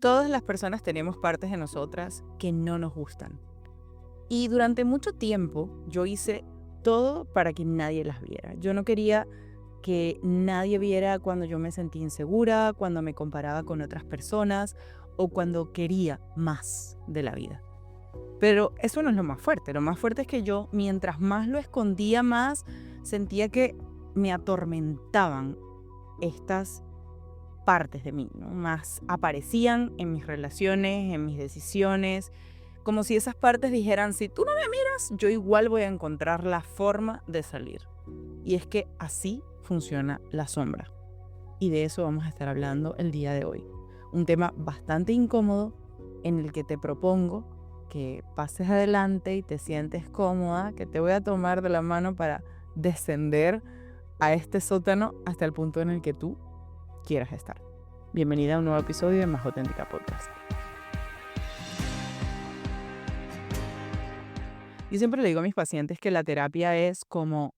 Todas las personas tenemos partes de nosotras que no nos gustan. Y durante mucho tiempo yo hice todo para que nadie las viera. Yo no quería que nadie viera cuando yo me sentía insegura, cuando me comparaba con otras personas o cuando quería más de la vida. Pero eso no es lo más fuerte. Lo más fuerte es que yo, mientras más lo escondía, más sentía que me atormentaban estas partes de mí, ¿no? Más aparecían en mis relaciones, en mis decisiones, como si esas partes dijeran, si tú no me miras, yo igual voy a encontrar la forma de salir. Y es que así funciona la sombra. Y de eso vamos a estar hablando el día de hoy. Un tema bastante incómodo en el que te propongo que pases adelante y te sientes cómoda, que te voy a tomar de la mano para descender a este sótano hasta el punto en el que tú quieras estar. Bienvenida a un nuevo episodio de Más Auténtica Podcast. Yo siempre le digo a mis pacientes que la terapia es como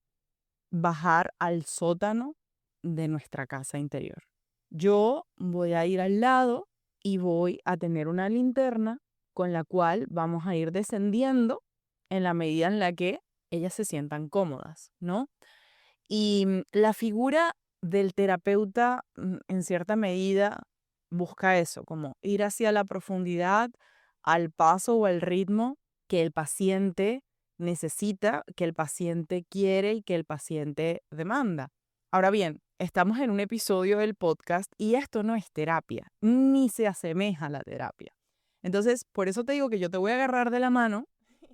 bajar al sótano de nuestra casa interior. Yo voy a ir al lado y voy a tener una linterna con la cual vamos a ir descendiendo en la medida en la que ellas se sientan cómodas, ¿no? Y la figura del terapeuta, en cierta medida, busca eso, como ir hacia la profundidad, al paso o al ritmo que el paciente necesita, que el paciente quiere y que el paciente demanda. Ahora bien, estamos en un episodio del podcast y esto no es terapia, ni se asemeja a la terapia. Entonces, por eso te digo que yo te voy a agarrar de la mano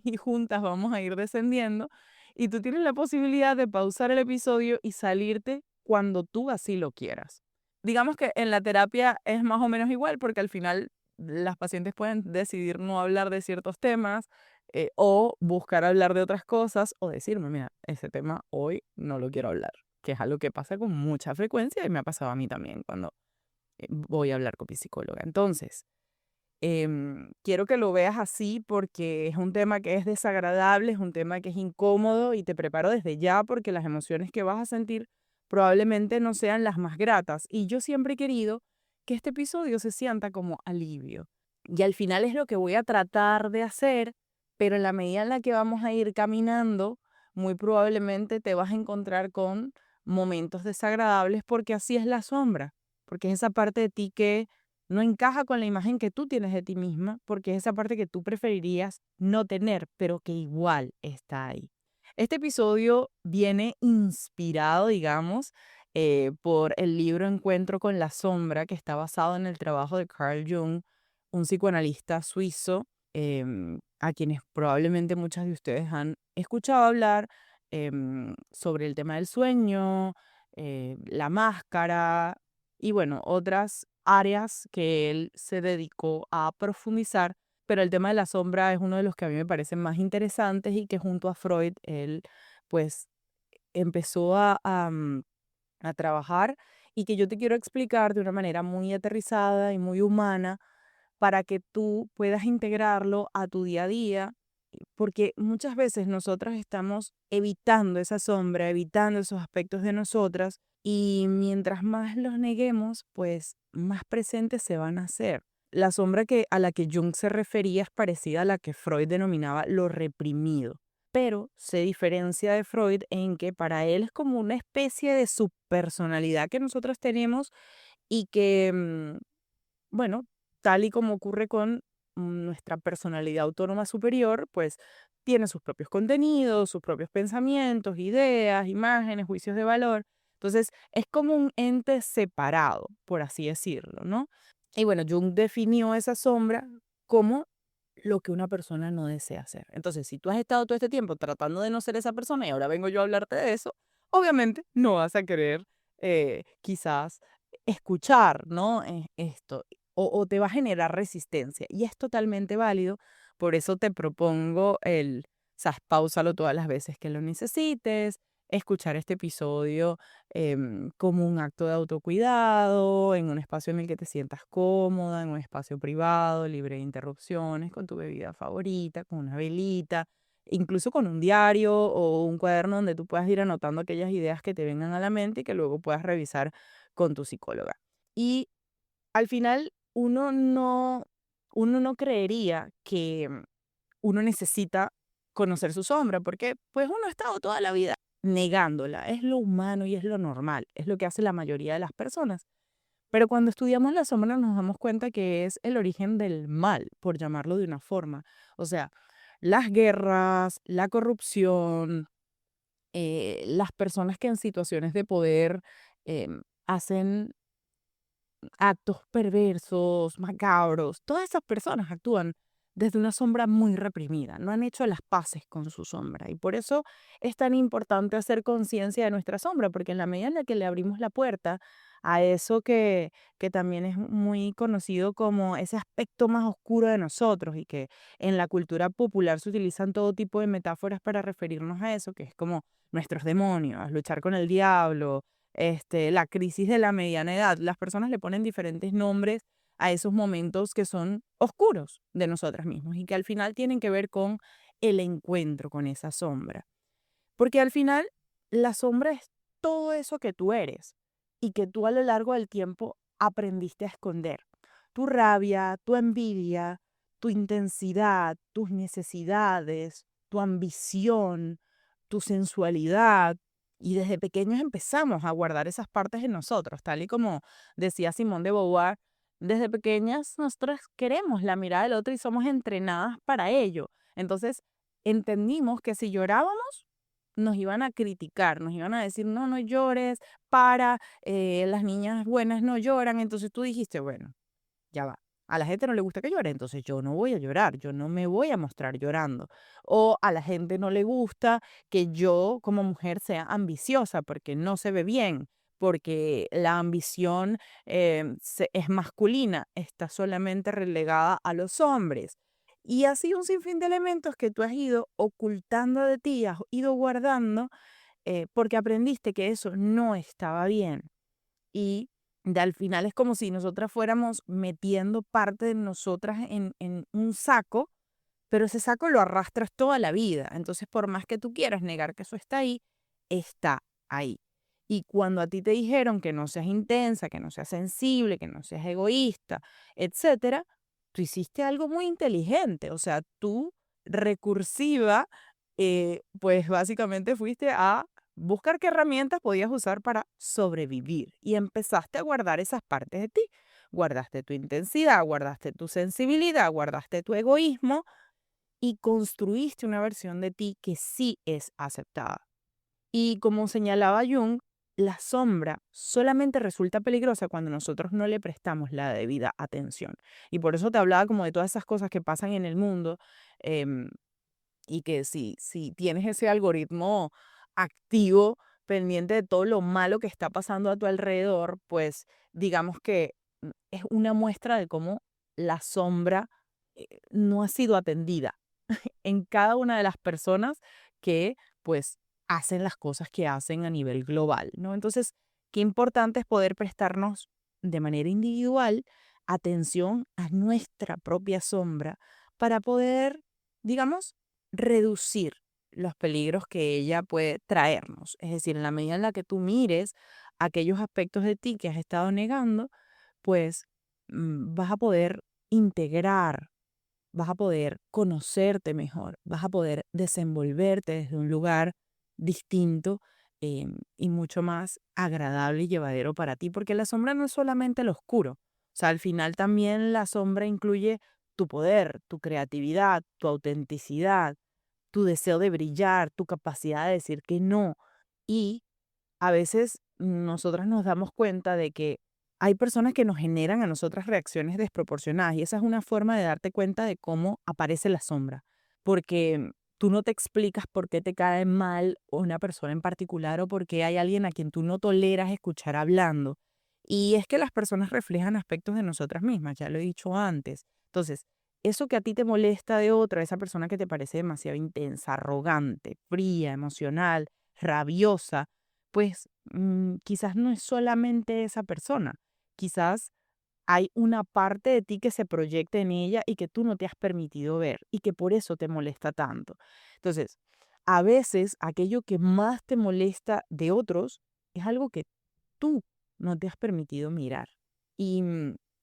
y juntas vamos a ir descendiendo y tú tienes la posibilidad de pausar el episodio y salirte cuando tú así lo quieras. Digamos que en la terapia es más o menos igual porque al final las pacientes pueden decidir no hablar de ciertos temas o buscar hablar de otras cosas o decirme, mira, ese tema hoy no lo quiero hablar, que es algo que pasa con mucha frecuencia y me ha pasado a mí también cuando voy a hablar con mi psicóloga. Entonces, quiero que lo veas así porque es un tema que es desagradable, es un tema que es incómodo y te preparo desde ya porque las emociones que vas a sentir probablemente no sean las más gratas. Y yo siempre he querido que este episodio se sienta como alivio. Y al final es lo que voy a tratar de hacer, pero en la medida en la que vamos a ir caminando, muy probablemente te vas a encontrar con momentos desagradables porque así es la sombra, porque es esa parte de ti que no encaja con la imagen que tú tienes de ti misma, porque es esa parte que tú preferirías no tener, pero que igual está ahí. Este episodio viene inspirado, digamos, por el libro Encuentro con la sombra, que está basado en el trabajo de Carl Jung, un psicoanalista suizo, a quienes probablemente muchas de ustedes han escuchado hablar sobre el tema del sueño, la máscara y bueno, otras áreas que él se dedicó a profundizar, pero el tema de la sombra es uno de los que a mí me parecen más interesantes y que junto a Freud él pues empezó a trabajar y que yo te quiero explicar de una manera muy aterrizada y muy humana para que tú puedas integrarlo a tu día a día, porque muchas veces nosotras estamos evitando esa sombra, evitando esos aspectos de nosotras y mientras más los neguemos, pues más presentes se van a hacer. La sombra a la que Jung se refería es parecida a la que Freud denominaba lo reprimido, pero se diferencia de Freud en que para él es como una especie de subpersonalidad que nosotros tenemos y que, bueno, tal y como ocurre con nuestra personalidad autónoma superior, pues tiene sus propios contenidos, sus propios pensamientos, ideas, imágenes, juicios de valor. Entonces, es como un ente separado, por así decirlo, ¿no? Y bueno, Jung definió esa sombra como lo que una persona no desea ser. Entonces, si tú has estado todo este tiempo tratando de no ser esa persona y ahora vengo yo a hablarte de eso, obviamente no vas a querer quizás escuchar, ¿no? Esto o te va a generar resistencia y es totalmente válido. Por eso te propongo páusalo todas las veces que lo necesites, escuchar este episodio como un acto de autocuidado, en un espacio en el que te sientas cómoda, en un espacio privado, libre de interrupciones, con tu bebida favorita, con una velita, incluso con un diario o un cuaderno donde tú puedas ir anotando aquellas ideas que te vengan a la mente y que luego puedas revisar con tu psicóloga. Y al final, uno no, uno no creería que uno necesita conocer su sombra, porque pues uno ha estado toda la vida negándola. Es lo humano y es lo normal, es lo que hace la mayoría de las personas. Pero cuando estudiamos la sombra nos damos cuenta que es el origen del mal, por llamarlo de una forma. O sea, las guerras, la corrupción, las personas que en situaciones de poder hacen actos perversos, macabros, todas esas personas actúan desde una sombra muy reprimida, no han hecho las paces con su sombra. Y por eso es tan importante hacer conciencia de nuestra sombra, porque en la medida en la que le abrimos la puerta a eso que también es muy conocido como ese aspecto más oscuro de nosotros y que en la cultura popular se utilizan todo tipo de metáforas para referirnos a eso, que es como nuestros demonios, luchar con el diablo, la crisis de la mediana edad. Las personas le ponen diferentes nombres a esos momentos que son oscuros de nosotras mismas y que al final tienen que ver con el encuentro con esa sombra. Porque al final la sombra es todo eso que tú eres y que tú a lo largo del tiempo aprendiste a esconder. Tu rabia, tu envidia, tu intensidad, tus necesidades, tu ambición, tu sensualidad. Y desde pequeños empezamos a guardar esas partes en nosotros, tal y como decía Simone de Beauvoir. Desde pequeñas nosotras queremos la mirada del otro y somos entrenadas para ello. Entonces entendimos que si llorábamos, nos iban a criticar, nos iban a decir, no, no llores, las niñas buenas no lloran. Entonces tú dijiste, bueno, ya va. A la gente no le gusta que llore, entonces yo no voy a llorar, yo no me voy a mostrar llorando. O a la gente no le gusta que yo como mujer sea ambiciosa porque no se ve bien, porque la ambición es masculina, está solamente relegada a los hombres. Y así un sinfín de elementos que tú has ido ocultando de ti, has ido guardando, porque aprendiste que eso no estaba bien. Y al final es como si nosotras fuéramos metiendo parte de nosotras en un saco, pero ese saco lo arrastras toda la vida. Entonces, por más que tú quieras negar que eso está ahí. Y cuando a ti te dijeron que no seas intensa, que no seas sensible, que no seas egoísta, etcétera, tú hiciste algo muy inteligente. O sea, tú recursiva, pues básicamente fuiste a buscar qué herramientas podías usar para sobrevivir y empezaste a guardar esas partes de ti. Guardaste tu intensidad, guardaste tu sensibilidad, guardaste tu egoísmo y construiste una versión de ti que sí es aceptada. Y como señalaba Jung, la sombra solamente resulta peligrosa cuando nosotros no le prestamos la debida atención. Y por eso te hablaba como de todas esas cosas que pasan en el mundo, em, y que si tienes ese algoritmo activo, pendiente de todo lo malo que está pasando a tu alrededor, pues digamos que es una muestra de cómo la sombra no ha sido atendida en cada una de las personas que pues hacen las cosas que hacen a nivel global, ¿no? Entonces, qué importante es poder prestarnos de manera individual atención a nuestra propia sombra para poder, digamos, reducir los peligros que ella puede traernos. Es decir, en la medida en la que tú mires aquellos aspectos de ti que has estado negando, pues vas a poder integrar, vas a poder conocerte mejor, vas a poder desenvolverte desde un lugar distinto, y mucho más agradable y llevadero para ti, porque la sombra no es solamente lo oscuro, o sea, al final también la sombra incluye tu poder, tu creatividad, tu autenticidad, tu deseo de brillar, tu capacidad de decir que no. Y a veces nosotras nos damos cuenta de que hay personas que nos generan a nosotras reacciones desproporcionadas y esa es una forma de darte cuenta de cómo aparece la sombra, porque tú no te explicas por qué te cae mal una persona en particular o por qué hay alguien a quien tú no toleras escuchar hablando. Y es que las personas reflejan aspectos de nosotras mismas, ya lo he dicho antes. Entonces, eso que a ti te molesta de otra, esa persona que te parece demasiado intensa, arrogante, fría, emocional, rabiosa, pues quizás no es solamente esa persona, quizás hay una parte de ti que se proyecta en ella y que tú no te has permitido ver y que por eso te molesta tanto. Entonces, a veces aquello que más te molesta de otros es algo que tú no te has permitido mirar. Y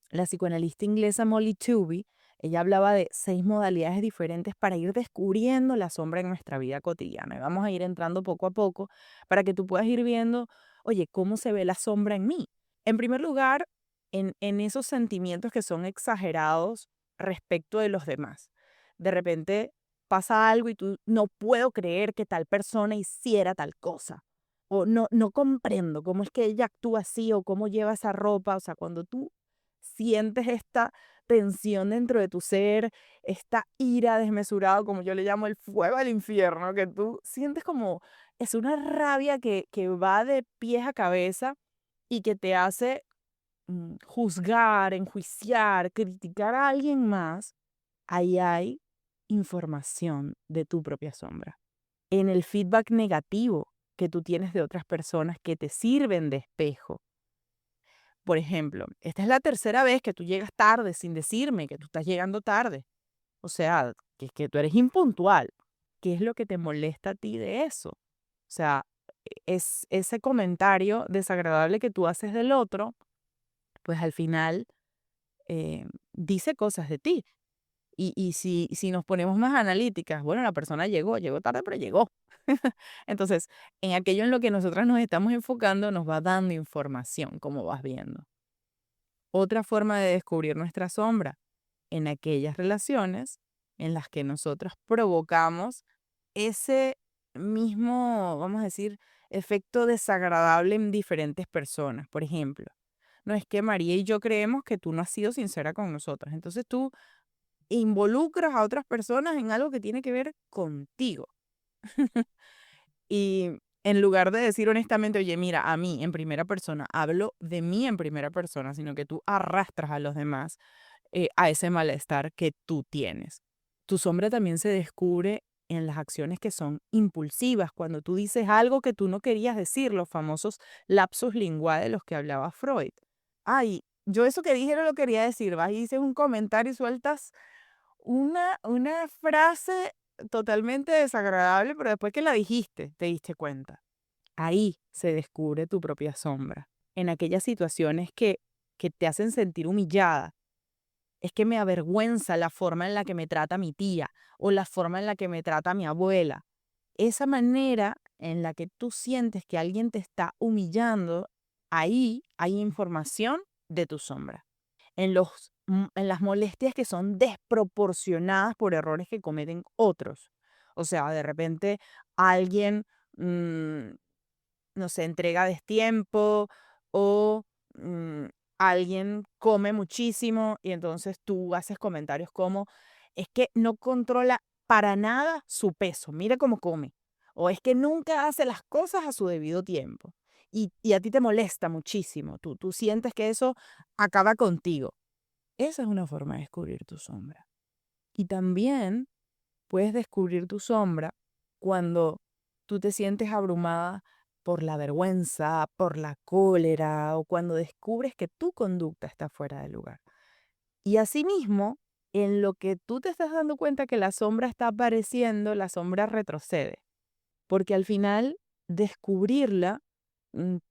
La psicoanalista inglesa Molly Tooby, ella hablaba de 6 modalidades diferentes para ir descubriendo la sombra en nuestra vida cotidiana. Y vamos a ir entrando poco a poco para que tú puedas ir viendo, oye, cómo se ve la sombra en mí. En primer lugar, en esos sentimientos que son exagerados respecto de los demás. De repente pasa algo y tú no puedo creer que tal persona hiciera tal cosa. O no comprendo cómo es que ella actúa así o cómo lleva esa ropa. O sea, cuando tú sientes esta tensión dentro de tu ser, esta ira desmesurada, como yo le llamo el fuego del infierno, que tú sientes como es una rabia que va de pies a cabeza y que te hace juzgar, enjuiciar, criticar a alguien más. Ahí hay información de tu propia sombra. En el feedback negativo que tú tienes de otras personas que te sirven de espejo. Por ejemplo, esta es la tercera vez que tú llegas tarde sin decirme que tú estás llegando tarde. O sea, que tú eres impuntual. ¿Qué es lo que te molesta a ti de eso? O sea, es ese comentario desagradable que tú haces del otro, pues al final dice cosas de ti. Y si nos ponemos más analíticas, bueno, la persona llegó tarde, pero llegó. Entonces, en aquello en lo que nosotras nos estamos enfocando, nos va dando información, como vas viendo. Otra forma de descubrir nuestra sombra, en aquellas relaciones en las que nosotros provocamos ese mismo, vamos a decir, efecto desagradable en diferentes personas. Por ejemplo, no es que María y yo creemos que tú no has sido sincera con nosotros. Entonces tú involucras a otras personas en algo que tiene que ver contigo. Y en lugar de decir honestamente, oye, mira, a mí en primera persona, hablo de mí en primera persona, sino que tú arrastras a los demás a ese malestar que tú tienes. Tu sombra también se descubre en las acciones que son impulsivas, cuando tú dices algo que tú no querías decir, los famosos lapsus linguae de los que hablaba Freud. Ay, yo eso que dije no lo quería decir, vas y dices un comentario y sueltas una frase totalmente desagradable, pero después que la dijiste, te diste cuenta. Ahí se descubre tu propia sombra, en aquellas situaciones que te hacen sentir humillada. Es que me avergüenza la forma en la que me trata mi tía o la forma en la que me trata mi abuela. Esa manera en la que tú sientes que alguien te está humillando, ahí hay información de tu sombra. En las molestias que son desproporcionadas por errores que cometen otros. O sea, de repente alguien, mm, no sé, entrega a destiempo o mm, alguien come muchísimo y entonces tú haces comentarios como, es que no controla para nada su peso, mira cómo come. O es que nunca hace las cosas a su debido tiempo. Y a ti te molesta muchísimo, tú sientes que eso acaba contigo. Esa es una forma de descubrir tu sombra. Y también puedes descubrir tu sombra cuando tú te sientes abrumada por la vergüenza, por la cólera o cuando descubres que tu conducta está fuera de lugar. Y asimismo, en lo que tú te estás dando cuenta que la sombra está apareciendo, la sombra retrocede, porque al final descubrirla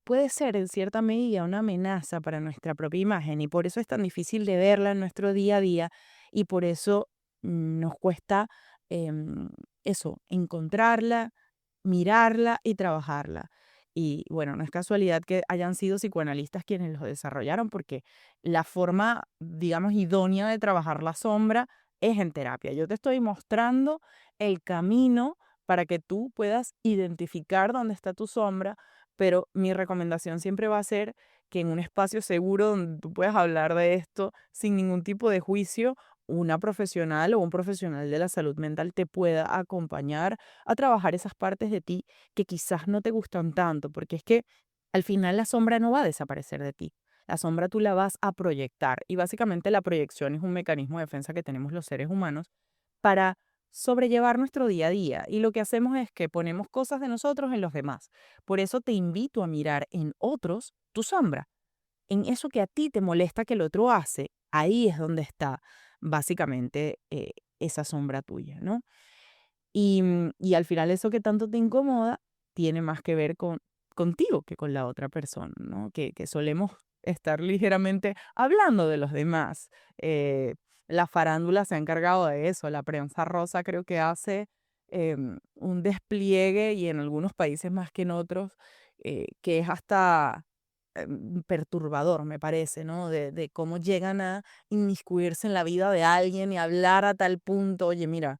puede ser en cierta medida una amenaza para nuestra propia imagen y por eso es tan difícil de verla en nuestro día a día y por eso nos cuesta em, eso, encontrarla, mirarla y trabajarla. Y bueno, no es casualidad que hayan sido psicoanalistas quienes lo desarrollaron porque la forma, digamos, idónea de trabajar la sombra es en terapia. Yo te estoy mostrando el camino para que tú puedas identificar dónde está tu sombra, pero mi recomendación siempre va a ser que en un espacio seguro donde tú puedas hablar de esto sin ningún tipo de juicio, una profesional o un profesional de la salud mental te pueda acompañar a trabajar esas partes de ti que quizás no te gustan tanto, porque es que al final la sombra no va a desaparecer de ti. La sombra tú la vas a proyectar y básicamente la proyección es un mecanismo de defensa que tenemos los seres humanos para sobrellevar nuestro día a día. Y lo que hacemos es que ponemos cosas de nosotros en los demás. Por eso te invito a mirar en otros tu sombra, en eso que a ti te molesta que el otro hace. Ahí es donde está básicamente esa sombra tuya, ¿no? Y al final eso que tanto te incomoda tiene más que ver contigo que con la otra persona, ¿no? Que solemos estar ligeramente hablando de los demás. Eh, la farándula se ha encargado de eso, la prensa rosa creo que hace un despliegue y en algunos países más que en otros, que es hasta perturbador, me parece, ¿no? De cómo llegan a inmiscuirse en la vida de alguien y hablar a tal punto, oye, mira,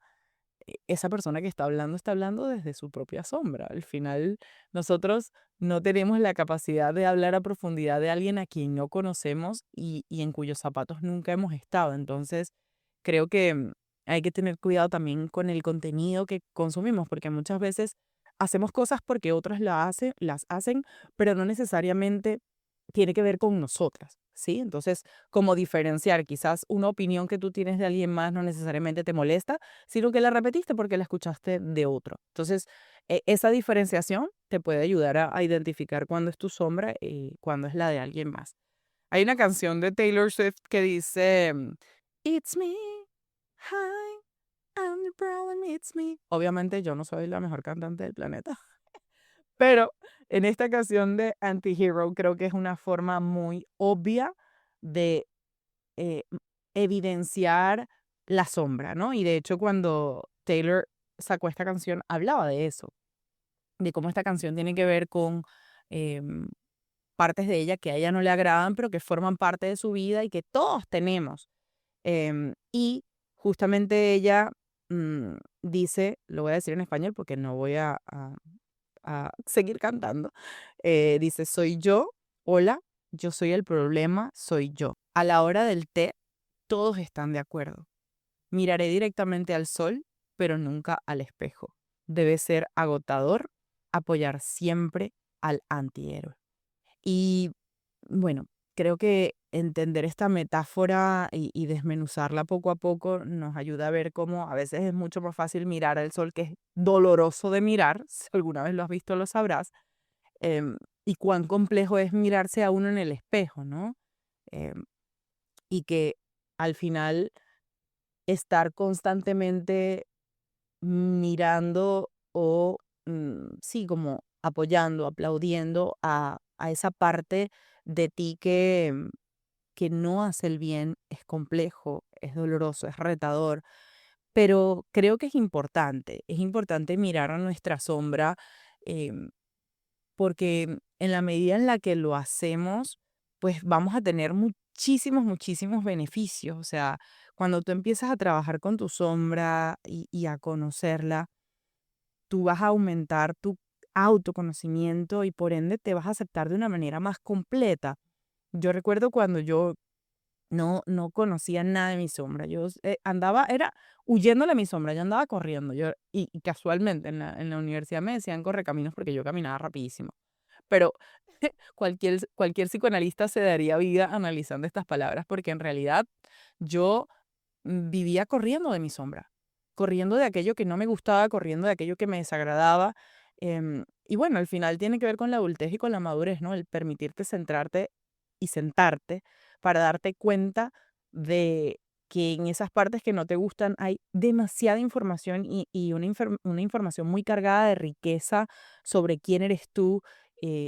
esa persona que está hablando desde su propia sombra. Al final, nosotros no tenemos la capacidad de hablar a profundidad de alguien a quien no conocemos y en cuyos zapatos nunca hemos estado. Entonces, creo que hay que tener cuidado también con el contenido que consumimos, porque muchas veces hacemos cosas porque otros las hacen, pero no necesariamente tiene que ver con nosotras, ¿sí? Entonces, como diferenciar, quizás una opinión que tú tienes de alguien más no necesariamente te molesta, sino que la repetiste porque la escuchaste de otro. Entonces, esa diferenciación te puede ayudar a identificar cuándo es tu sombra y cuándo es la de alguien más. Hay una canción de Taylor Swift que dice, It's me, hi, I'm the problem, it's me. Obviamente yo no soy la mejor cantante del planeta, pero en esta canción de Antihero creo que es una forma muy obvia de eh, evidenciar la sombra, ¿no? Y de hecho cuando Taylor sacó esta canción hablaba de eso, de cómo esta canción tiene que ver con em, partes de ella que a ella no le agradan, pero que forman parte de su vida y que todos tenemos. Y justamente ella dice, lo voy a decir en español porque no voy a seguir cantando, dice, soy yo, hola, yo soy el problema, soy yo. A la hora del té, todos están de acuerdo. Miraré directamente al sol, pero nunca al espejo. Debe ser agotador apoyar siempre al antihéroe. Y bueno, creo que entender esta metáfora y desmenuzarla poco a poco nos ayuda a ver cómo a veces es mucho más fácil mirar al sol, que es doloroso de mirar, si alguna vez lo has visto lo sabrás, em, y cuán complejo es mirarse a uno en el espejo, ¿no? Em, y que al final estar constantemente mirando o, sí, como apoyando, aplaudiendo a esa parte de ti que no hace el bien, es complejo, es doloroso, es retador, pero creo que es importante mirar a nuestra sombra, em, porque en la medida en la que lo hacemos, pues vamos a tener muchísimos, muchísimos beneficios. O sea, cuando tú empiezas a trabajar con tu sombra y a conocerla, tú vas a aumentar tu autoconocimiento y por ende te vas a aceptar de una manera más completa. Yo recuerdo cuando yo no conocía nada de mi sombra. Yo andaba, era huyéndole a mi sombra, yo andaba corriendo. Y casualmente en la universidad me decían correcaminos porque yo caminaba rapidísimo. Pero cualquier psicoanalista se daría vida analizando estas palabras porque en realidad yo vivía corriendo de mi sombra, corriendo de aquello que no me gustaba, corriendo de aquello que me desagradaba. Y bueno, al final tiene que ver con la adultez y con la madurez, ¿no? El permitirte centrarte y sentarte para darte cuenta de que en esas partes que no te gustan hay demasiada información y una información muy cargada de riqueza sobre quién eres tú,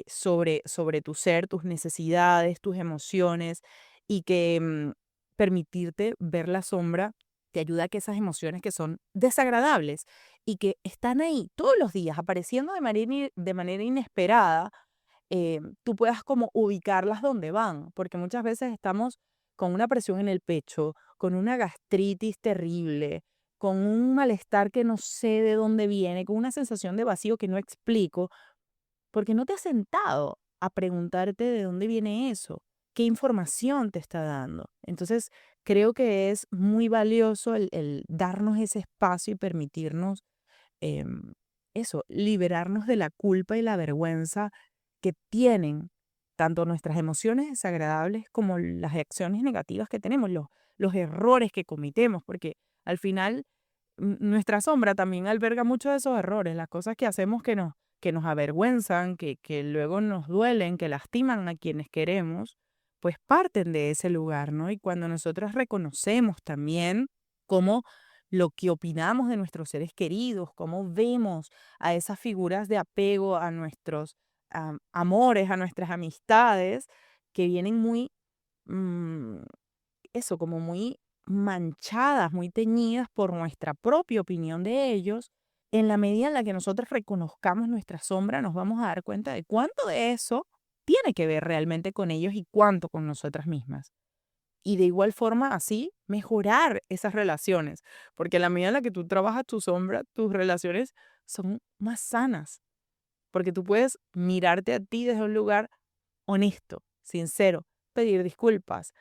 sobre tu ser, tus necesidades, tus emociones y que permitirte ver la sombra te ayuda a que esas emociones que son desagradables y que están ahí todos los días apareciendo de manera inesperada, tú puedas como ubicarlas donde van, porque muchas veces estamos con una presión en el pecho, con una gastritis terrible, con un malestar que no sé de dónde viene, con una sensación de vacío que no explico, porque no te has sentado a preguntarte de dónde viene eso, qué información te está dando. Entonces, creo que es muy valioso el darnos ese espacio y permitirnos em, eso, liberarnos de la culpa y la vergüenza que tienen tanto nuestras emociones desagradables como las acciones negativas que tenemos, los errores que cometemos, porque al final nuestra sombra también alberga muchos de esos errores, las cosas que hacemos que nos avergüenzan, que luego nos duelen, que lastiman a quienes queremos, pues parten de ese lugar, ¿no? Y cuando nosotros reconocemos también cómo lo que opinamos de nuestros seres queridos, cómo vemos a esas figuras de apego, a nuestros amores, a nuestras amistades, que vienen muy, mm, eso, como muy manchadas, muy teñidas por nuestra propia opinión de ellos. En la medida en la que nosotros reconozcamos nuestra sombra, nos vamos a dar cuenta de cuánto de eso tiene que ver realmente con ellos y cuánto con nosotras mismas. Y de igual forma, así, mejorar esas relaciones, porque en la medida en la que tú trabajas tu sombra, tus relaciones son más sanas, porque tú puedes mirarte a ti desde un lugar honesto, sincero, pedir disculpas,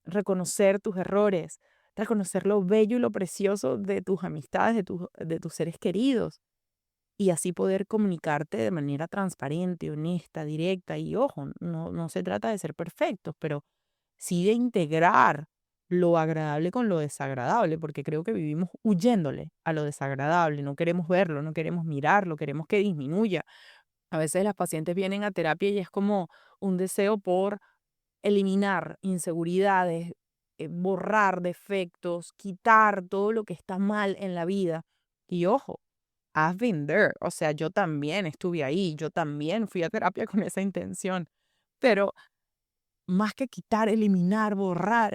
reconocer tus errores, reconocer lo bello y lo precioso de tus amistades, de tus seres queridos, y así poder comunicarte de manera transparente, honesta, directa. Y ojo, no se trata de ser perfectos, pero sí de integrar lo agradable con lo desagradable, porque creo que vivimos huyéndole a lo desagradable, no queremos verlo, no queremos mirarlo, queremos que disminuya. A veces las pacientes vienen a terapia y es como un deseo por eliminar inseguridades, borrar defectos, quitar todo lo que está mal en la vida. Y ojo, I've been there, o sea, yo también estuve ahí, yo también fui a terapia con esa intención, pero más que quitar, eliminar, borrar,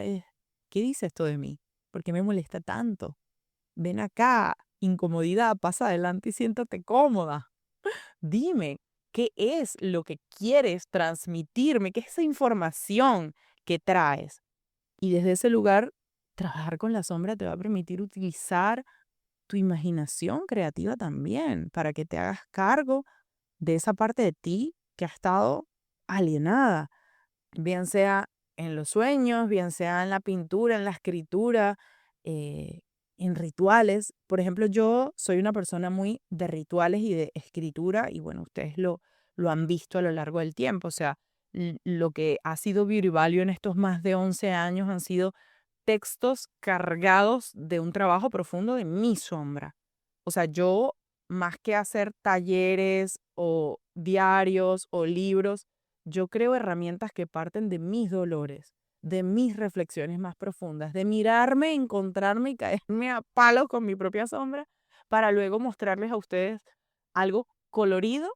¿qué dice esto de mí? ¿Por qué me molesta tanto? Ven acá, incomodidad, pasa adelante y siéntate cómoda. Dime, ¿qué es lo que quieres transmitirme? ¿Qué es esa información que traes? Y desde ese lugar, trabajar con la sombra te va a permitir utilizar tu imaginación creativa también para que te hagas cargo de esa parte de ti que ha estado alienada, bien sea en los sueños, bien sea en la pintura, en la escritura, eh, en rituales. Por ejemplo, yo soy una persona muy de rituales y de escritura, y bueno, ustedes lo han visto a lo largo del tiempo. O sea, lo que ha sido Beauty Value en estos más de 11 años han sido textos cargados de un trabajo profundo de mi sombra. O sea, yo, más que hacer talleres o diarios o libros, yo creo herramientas que parten de mis dolores, de mis reflexiones más profundas, de mirarme, encontrarme y caerme a palos con mi propia sombra para luego mostrarles a ustedes algo colorido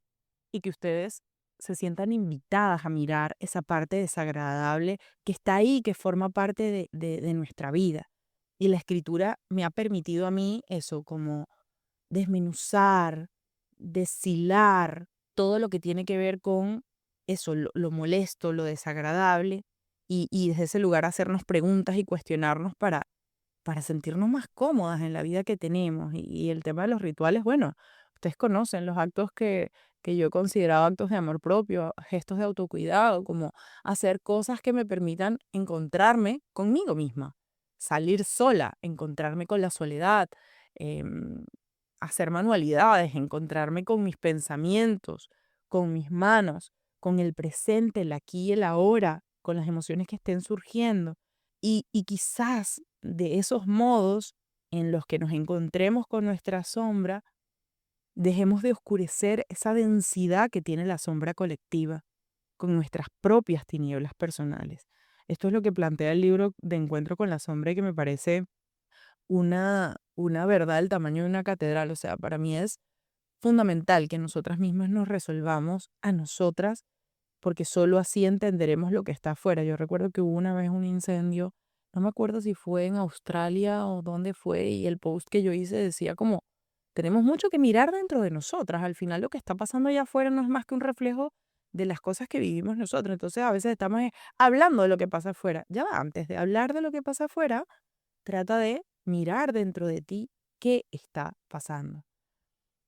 y que ustedes se sientan invitadas a mirar esa parte desagradable que está ahí, que forma parte de nuestra vida. Y la escritura me ha permitido a mí eso, como desmenuzar, deshilar todo lo que tiene que ver con eso, lo molesto, lo desagradable, y desde ese lugar hacernos preguntas y cuestionarnos para sentirnos más cómodas en la vida que tenemos. Y el tema de los rituales, bueno, ustedes conocen los actos que yo he considerado actos de amor propio, gestos de autocuidado, como hacer cosas que me permitan encontrarme conmigo misma, salir sola, encontrarme con la soledad, em, hacer manualidades, encontrarme con mis pensamientos, con mis manos, con el presente, el aquí y el ahora, con las emociones que estén surgiendo. Y quizás de esos modos en los que nos encontremos con nuestra sombra, dejemos de oscurecer esa densidad que tiene la sombra colectiva con nuestras propias tinieblas personales. Esto es lo que plantea el libro de Encuentro con la sombra y que me parece una verdad del tamaño de una catedral. O sea, para mí es fundamental que nosotras mismas nos resolvamos a nosotras, porque solo así entenderemos lo que está afuera. Yo recuerdo que hubo una vez un incendio, no me acuerdo si fue en Australia o dónde fue, y el post que yo hice decía como, tenemos mucho que mirar dentro de nosotras. Al final lo que está pasando allá afuera no es más que un reflejo de las cosas que vivimos nosotros. Entonces a veces estamos hablando de lo que pasa afuera. Ya va, antes de hablar de lo que pasa afuera, trata de mirar dentro de ti qué está pasando.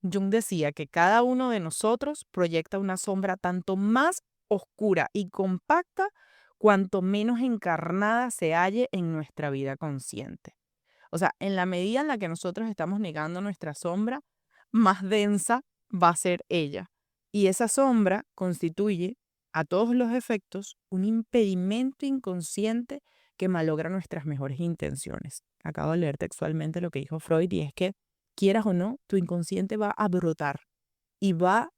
Jung decía que cada uno de nosotros proyecta una sombra tanto más oscura y compacta cuanto menos encarnada se halle en nuestra vida consciente. O sea, en la medida en la que nosotros estamos negando nuestra sombra, más densa va a ser ella. Y esa sombra constituye, a todos los efectos, un impedimento inconsciente que malogra nuestras mejores intenciones. Acabo de leer textualmente lo que dijo Freud, y es que, quieras o no, tu inconsciente va a brotar y va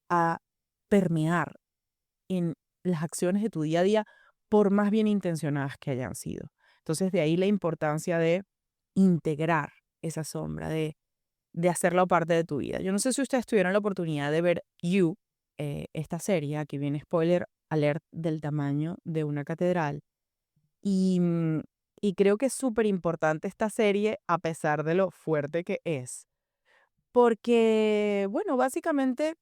a permear en las acciones de tu día a día, por más bien intencionadas que hayan sido. Entonces, de ahí la importancia de integrar esa sombra, de hacerla parte de tu vida. Yo no sé si ustedes tuvieron la oportunidad de ver You, esta serie, aquí viene spoiler alert del tamaño de una catedral. Y, y creo que es súper importante esta serie a pesar de lo fuerte que es. Porque, bueno, básicamente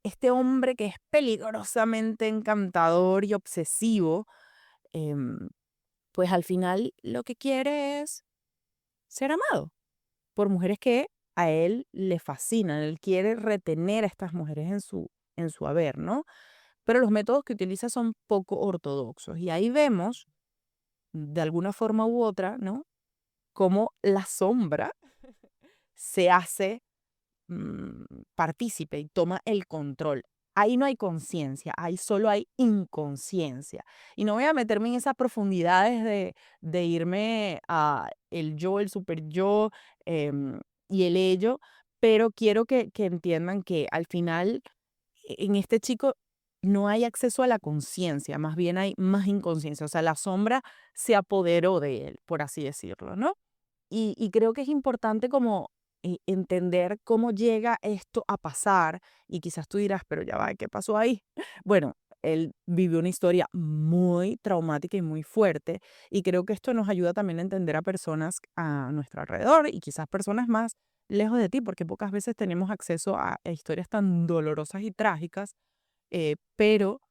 este hombre que es peligrosamente encantador y obsesivo, em, pues al final lo que quiere es ser amado por mujeres que a él le fascinan. Él quiere retener a estas mujeres en su haber, ¿no? Pero los métodos que utiliza son poco ortodoxos. Y ahí vemos, de alguna forma u otra, ¿no? Cómo la sombra se hace partícipe y toma el control. Ahí no hay conciencia, ahí solo hay inconsciencia. Y no voy a meterme en esas profundidades de irme a el yo, el super yo y el ello, pero quiero que entiendan que al final en este chico no hay acceso a la conciencia, más bien hay más inconsciencia. O sea, la sombra se apoderó de él, por así decirlo, ¿no? Y creo que es importante como entender cómo llega esto a pasar. Y quizás tú dirás, pero ya va, ¿qué pasó ahí? Bueno, él vivió una historia muy traumática y muy fuerte. Y creo que esto nos ayuda también a entender a personas a nuestro alrededor y quizás personas más lejos de ti, porque pocas veces tenemos acceso a historias tan dolorosas y trágicas. Pero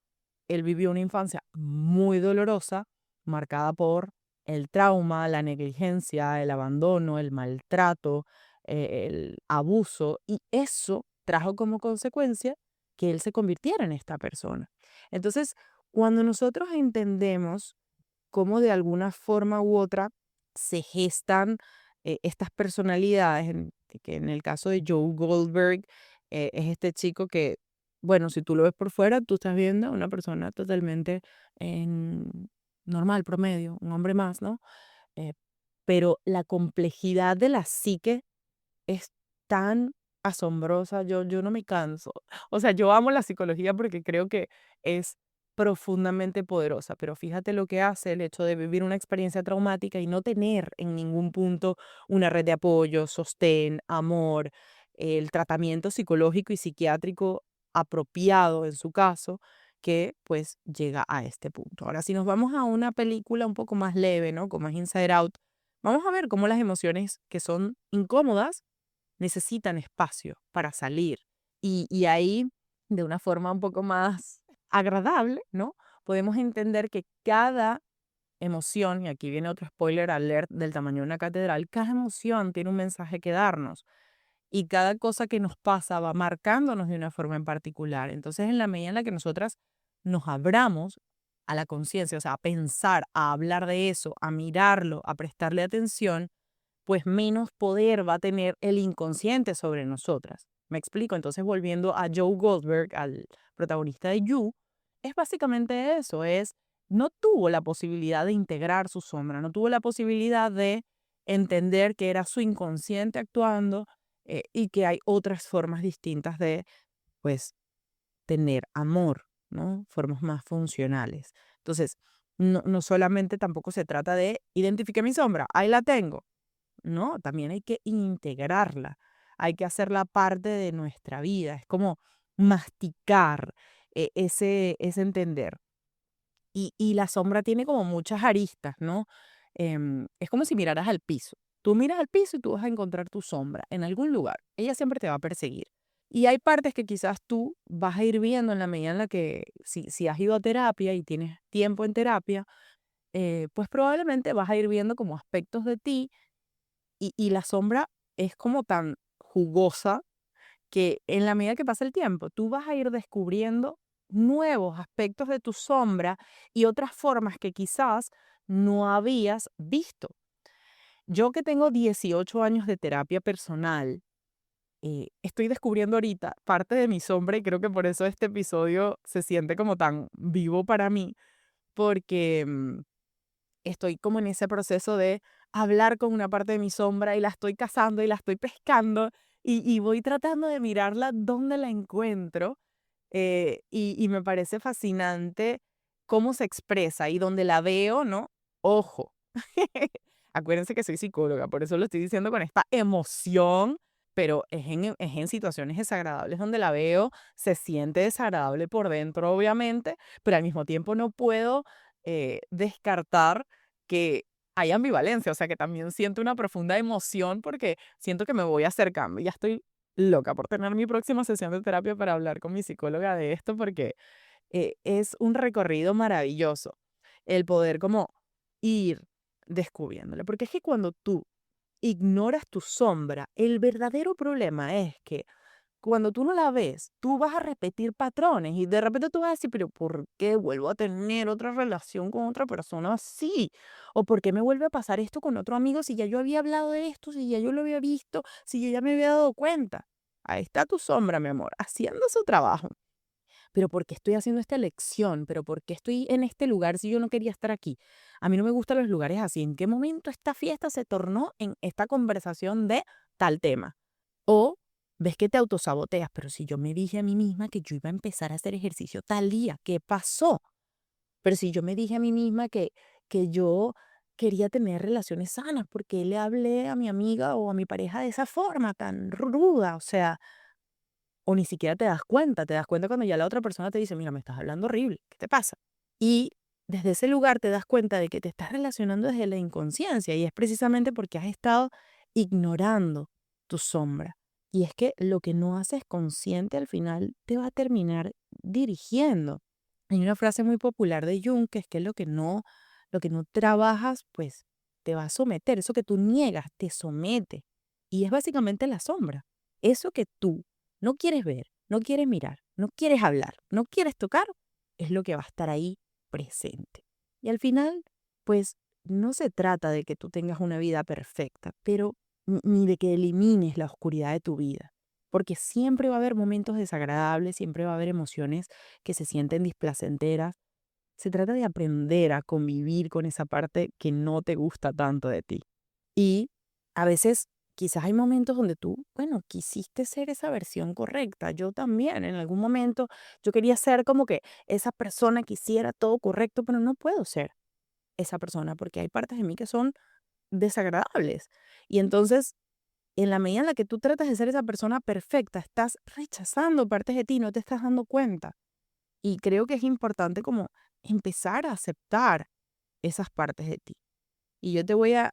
él vivió una infancia muy dolorosa, marcada por el trauma, la negligencia, el abandono, el maltrato, el abuso, y eso trajo como consecuencia que él se convirtiera en esta persona. Entonces, cuando nosotros entendemos cómo de alguna forma u otra se gestan estas personalidades, que en el caso de Joe Goldberg es este chico que, bueno, si tú lo ves por fuera, tú estás viendo a una persona totalmente normal, promedio, un hombre más, ¿no? Eh, pero la complejidad de la psique es tan asombrosa, yo no me canso. O sea, yo amo la psicología porque creo que es profundamente poderosa, pero fíjate lo que hace el hecho de vivir una experiencia traumática y no tener en ningún punto una red de apoyo, sostén, amor, el tratamiento psicológico y psiquiátrico apropiado en su caso, que pues llega a este punto. Ahora, si nos vamos a una película un poco más leve, ¿no? Como es Inside Out, vamos a ver cómo las emociones que son incómodas necesitan espacio para salir. Y ahí, de una forma un poco más agradable, ¿no? Podemos entender que cada emoción, y aquí viene otro spoiler alert del tamaño de una catedral, cada emoción tiene un mensaje que darnos y cada cosa que nos pasa va marcándonos de una forma en particular. Entonces, en la medida en la que nosotras nos abramos a la conciencia, o sea, a pensar, a hablar de eso, a mirarlo, a prestarle atención, pues menos poder va a tener el inconsciente sobre nosotras. ¿Me explico? Entonces, volviendo a Joe Goldberg, al protagonista de You, es básicamente eso, no tuvo la posibilidad de integrar su sombra, no tuvo la posibilidad de entender que era su inconsciente actuando y que hay otras formas distintas de, pues, tener amor, ¿no? Formas más funcionales. Entonces, no solamente tampoco se trata de identifique mi sombra, ahí la tengo, no, también hay que integrarla, hay que hacerla parte de nuestra vida, es como masticar ese entender. Y la sombra tiene como muchas aristas, ¿no? Es como si miraras al piso. Tú miras al piso y tú vas a encontrar tu sombra en algún lugar. Ella siempre te va a perseguir. Y hay partes que quizás tú vas a ir viendo en la medida en la que, si has ido a terapia y tienes tiempo en terapia, pues probablemente vas a ir viendo como aspectos de ti y la sombra es como tan jugosa que en la medida que pasa el tiempo, tú vas a ir descubriendo nuevos aspectos de tu sombra y otras formas que quizás no habías visto. Yo que tengo 18 años de terapia personal, estoy descubriendo ahorita parte de mi sombra y creo que por eso este episodio se siente como tan vivo para mí, porque estoy como en ese proceso de hablar con una parte de mi sombra y la estoy cazando y la estoy pescando y voy tratando de mirarla donde la encuentro y me parece fascinante cómo se expresa y donde la veo, ¿no? Ojo, acuérdense que soy psicóloga, por eso lo estoy diciendo con esta emoción pero es en situaciones desagradables donde la veo, se siente desagradable por dentro, obviamente, pero al mismo tiempo no puedo descartar que hay ambivalencia, o sea, que también siento una profunda emoción porque siento que me voy acercando. Ya estoy loca por tener mi próxima sesión de terapia para hablar con mi psicóloga de esto porque es un recorrido maravilloso el poder como ir descubriéndole, porque es que cuando tú ignoras tu sombra, el verdadero problema es que cuando tú no la ves, tú vas a repetir patrones y de repente tú vas a decir, pero ¿por qué vuelvo a tener otra relación con otra persona así? ¿O por qué me vuelve a pasar esto con otro amigo si ya yo había hablado de esto, si ya yo lo había visto, si yo ya me había dado cuenta? Ahí está tu sombra, mi amor, haciendo su trabajo. Pero ¿por qué estoy haciendo esta elección? ¿Pero por qué estoy en este lugar si yo no quería estar aquí? A mí no me gustan los lugares así. ¿En qué momento esta fiesta se tornó en esta conversación de tal tema? O ves que te autosaboteas, pero si yo me dije a mí misma que yo iba a empezar a hacer ejercicio tal día, ¿qué pasó? Pero si yo me dije a mí misma que yo quería tener relaciones sanas, ¿por qué le hablé a mi amiga o a mi pareja de esa forma tan ruda? O sea, o ni siquiera te das cuenta cuando ya la otra persona te dice, mira, me estás hablando horrible, ¿qué te pasa? Y desde ese lugar te das cuenta de que te estás relacionando desde la inconsciencia y es precisamente porque has estado ignorando tu sombra. Y es que lo que no haces consciente al final te va a terminar dirigiendo. Hay una frase muy popular de Jung que es que lo que no trabajas, pues te va a someter. Eso que tú niegas te somete. Y es básicamente la sombra. Eso que tú no quieres ver, no quieres mirar, no quieres hablar, no quieres tocar, es lo que va a estar ahí presente. Y al final, pues no se trata de que tú tengas una vida perfecta, pero ni de que elimines la oscuridad de tu vida, porque siempre va a haber momentos desagradables, siempre va a haber emociones que se sienten displacenteras. Se trata de aprender a convivir con esa parte que no te gusta tanto de ti. Y a veces quizás hay momentos donde tú, bueno, quisiste ser esa versión correcta. Yo también, en algún momento, yo quería ser como que esa persona que hiciera todo correcto, pero no puedo ser esa persona porque hay partes de mí que son desagradables. Y entonces, en la medida en la que tú tratas de ser esa persona perfecta, estás rechazando partes de ti, no te estás dando cuenta. Y creo que es importante como empezar a aceptar esas partes de ti. Y yo te voy a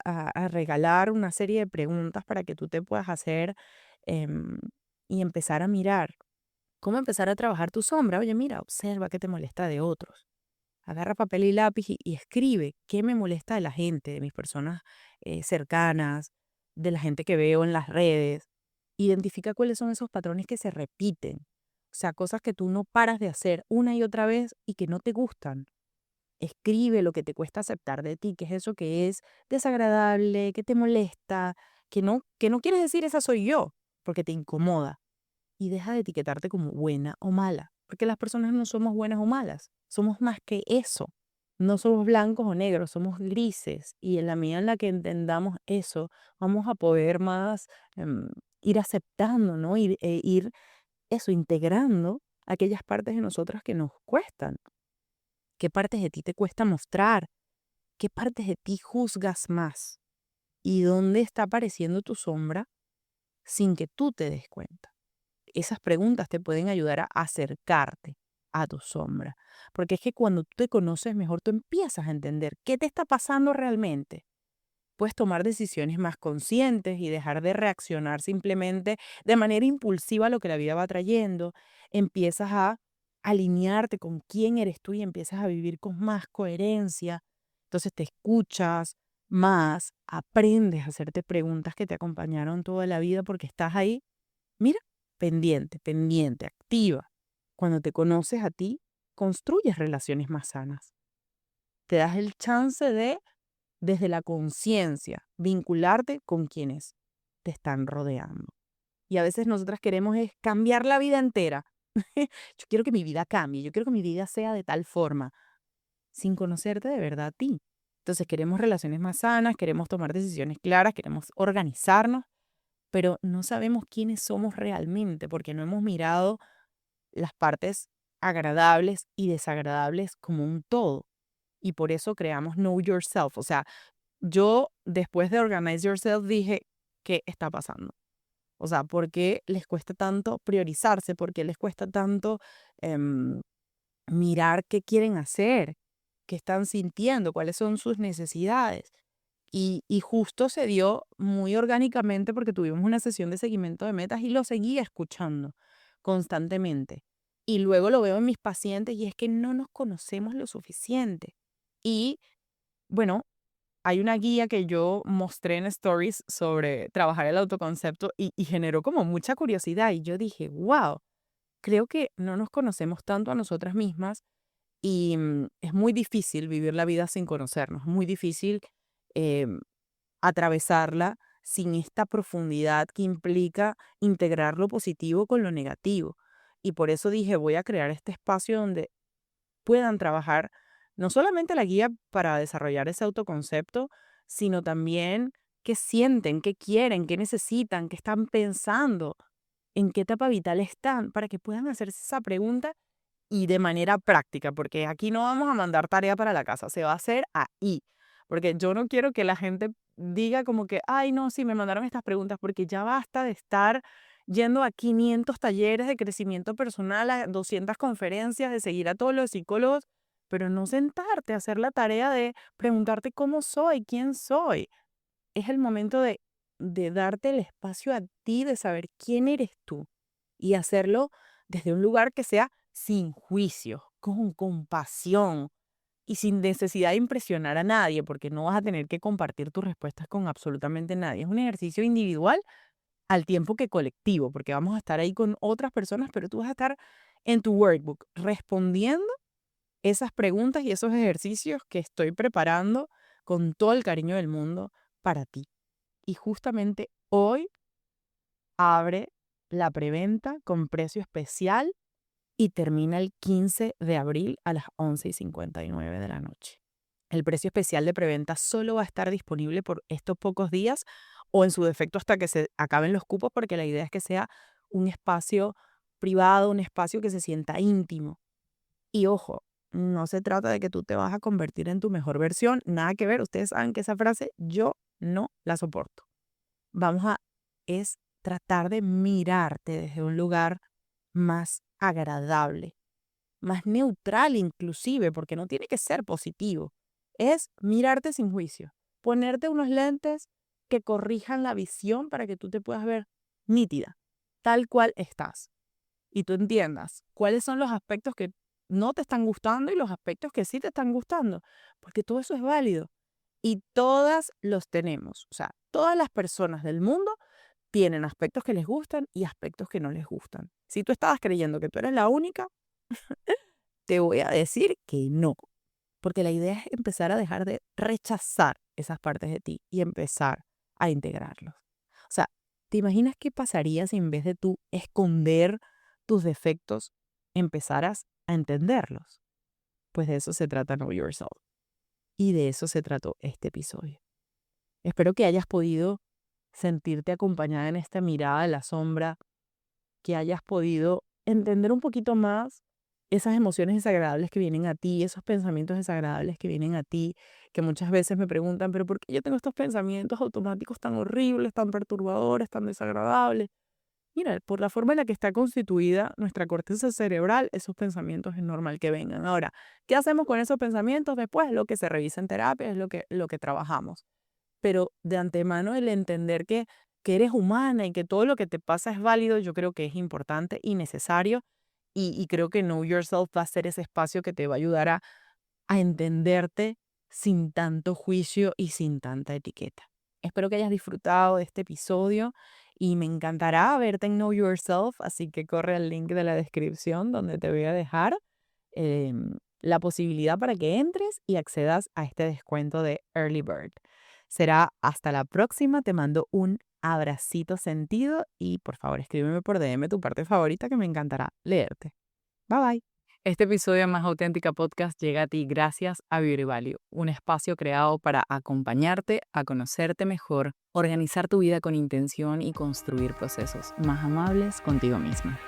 regalar una serie de preguntas para que tú te puedas hacer em, y empezar a mirar. ¿Cómo empezar a trabajar tu sombra? Oye, mira, observa qué te molesta de otros. Agarra papel y lápiz y escribe qué me molesta de la gente, de mis personas cercanas, de la gente que veo en las redes. Identifica cuáles son esos patrones que se repiten. O sea, cosas que tú no paras de hacer una y otra vez y que no te gustan. Escribe lo que te cuesta aceptar de ti, que es eso que es desagradable, que te molesta, que no quieres decir esa soy yo, porque te incomoda. Y deja de etiquetarte como buena o mala, porque las personas no somos buenas o malas, somos más que eso. No somos blancos o negros, somos grises. Y en la medida en la que entendamos eso, vamos a poder más ir aceptando, ¿no? Ir eso, integrando aquellas partes de nosotras que nos cuestan. ¿Qué partes de ti te cuesta mostrar? ¿Qué partes de ti juzgas más? ¿Y dónde está apareciendo tu sombra sin que tú te des cuenta? Esas preguntas te pueden ayudar a acercarte a tu sombra. Porque es que cuando tú te conoces mejor, tú empiezas a entender qué te está pasando realmente. Puedes tomar decisiones más conscientes y dejar de reaccionar simplemente de manera impulsiva a lo que la vida va trayendo. Empiezas a alinearte con quién eres tú y empiezas a vivir con más coherencia. Entonces te escuchas más, aprendes a hacerte preguntas que te acompañaron toda la vida porque estás ahí, mira, pendiente, pendiente, activa. Cuando te conoces a ti, construyes relaciones más sanas. Te das el chance de desde la conciencia, vincularte con quienes te están rodeando. Y a veces nosotras queremos es cambiar la vida entera. Yo quiero que mi vida cambie, yo quiero que mi vida sea de tal forma, sin conocerte de verdad a ti. Entonces queremos relaciones más sanas, queremos tomar decisiones claras, queremos organizarnos, pero no sabemos quiénes somos realmente porque no hemos mirado las partes agradables y desagradables como un todo. Y por eso creamos Know Yourself. O sea, yo después de Organize Yourself dije, ¿qué está pasando? O sea, ¿por qué les cuesta tanto priorizarse? ¿Por qué les cuesta tanto em, mirar qué quieren hacer? ¿Qué están sintiendo? ¿Cuáles son sus necesidades? Y justo se dio muy orgánicamente porque tuvimos una sesión de seguimiento de metas y lo seguía escuchando constantemente. Y luego lo veo en mis pacientes y es que no nos conocemos lo suficiente. Y bueno, hay una guía que yo mostré en Stories sobre trabajar el autoconcepto y generó como mucha curiosidad. Y yo dije, wow, creo que no nos conocemos tanto a nosotras mismas y es muy difícil vivir la vida sin conocernos, muy difícil em, atravesarla sin esta profundidad que implica integrar lo positivo con lo negativo. Y por eso dije, voy a crear este espacio donde puedan trabajar no solamente la guía para desarrollar ese autoconcepto, sino también qué sienten, qué quieren, qué necesitan, qué están pensando, en qué etapa vital están, para que puedan hacerse esa pregunta y de manera práctica, porque aquí no vamos a mandar tarea para la casa, se va a hacer ahí, porque yo no quiero que la gente diga como que, ay, no, sí, me mandaron estas preguntas, porque ya basta de estar yendo a 500 talleres de crecimiento personal, a 200 conferencias, de seguir a todos los psicólogos, pero no sentarte a hacer la tarea de preguntarte cómo soy, quién soy. Es el momento de darte el espacio a ti, de saber quién eres tú y hacerlo desde un lugar que sea sin juicio, con compasión y sin necesidad de impresionar a nadie, porque no vas a tener que compartir tus respuestas con absolutamente nadie. Es un ejercicio individual al tiempo que colectivo, porque vamos a estar ahí con otras personas, pero tú vas a estar en tu workbook respondiendo esas preguntas y esos ejercicios que estoy preparando con todo el cariño del mundo para ti. Y justamente hoy abre la preventa con precio especial y termina el 15 de abril a las 11:59 de la noche. El precio especial de preventa solo va a estar disponible por estos pocos días o en su defecto hasta que se acaben los cupos, porque la idea es que sea un espacio privado, un espacio que se sienta íntimo. Y ojo, no se trata de que tú te vas a convertir en tu mejor versión, nada que ver. Ustedes saben que esa frase yo no la soporto. Vamos a es tratar de mirarte desde un lugar más agradable, más neutral inclusive, porque no tiene que ser positivo. Es mirarte sin juicio, ponerte unos lentes que corrijan la visión para que tú te puedas ver nítida, tal cual estás. Y tú entiendas cuáles son los aspectos que no te están gustando y los aspectos que sí te están gustando, porque todo eso es válido. Y todas los tenemos, o sea, todas las personas del mundo tienen aspectos que les gustan y aspectos que no les gustan. Si tú estabas creyendo que tú eres la única, te voy a decir que no, porque la idea es empezar a dejar de rechazar esas partes de ti y empezar a integrarlos. O sea, ¿te imaginas qué pasaría si en vez de tú esconder tus defectos, empezaras a entenderlos? Pues de eso se trata Know Yourself. Y de eso se trató este episodio. Espero que hayas podido sentirte acompañada en esta mirada de la sombra, que hayas podido entender un poquito más esas emociones desagradables que vienen a ti, esos pensamientos desagradables que vienen a ti, que muchas veces me preguntan, pero ¿por qué yo tengo estos pensamientos automáticos tan horribles, tan perturbadores, tan desagradables? Mira, por la forma en la que está constituida nuestra corteza cerebral, esos pensamientos es normal que vengan. Ahora, ¿qué hacemos con esos pensamientos después? Lo que se revisa en terapia es lo que trabajamos. Pero de antemano el entender que eres humana y que todo lo que te pasa es válido, yo creo que es importante y necesario. Y creo que Know Yourself va a ser ese espacio que te va a ayudar a entenderte sin tanto juicio y sin tanta etiqueta. Espero que hayas disfrutado de este episodio y me encantará verte en Know Yourself, así que corre al link de la descripción donde te voy a dejar la posibilidad para que entres y accedas a este descuento de Early Bird. Será hasta la próxima, te mando un abracito sentido y por favor escríbeme por DM tu parte favorita que me encantará leerte. Bye bye. Este episodio de Más Auténtica Podcast llega a ti gracias a Beauty Value, un espacio creado para acompañarte a conocerte mejor, organizar tu vida con intención y construir procesos más amables contigo misma.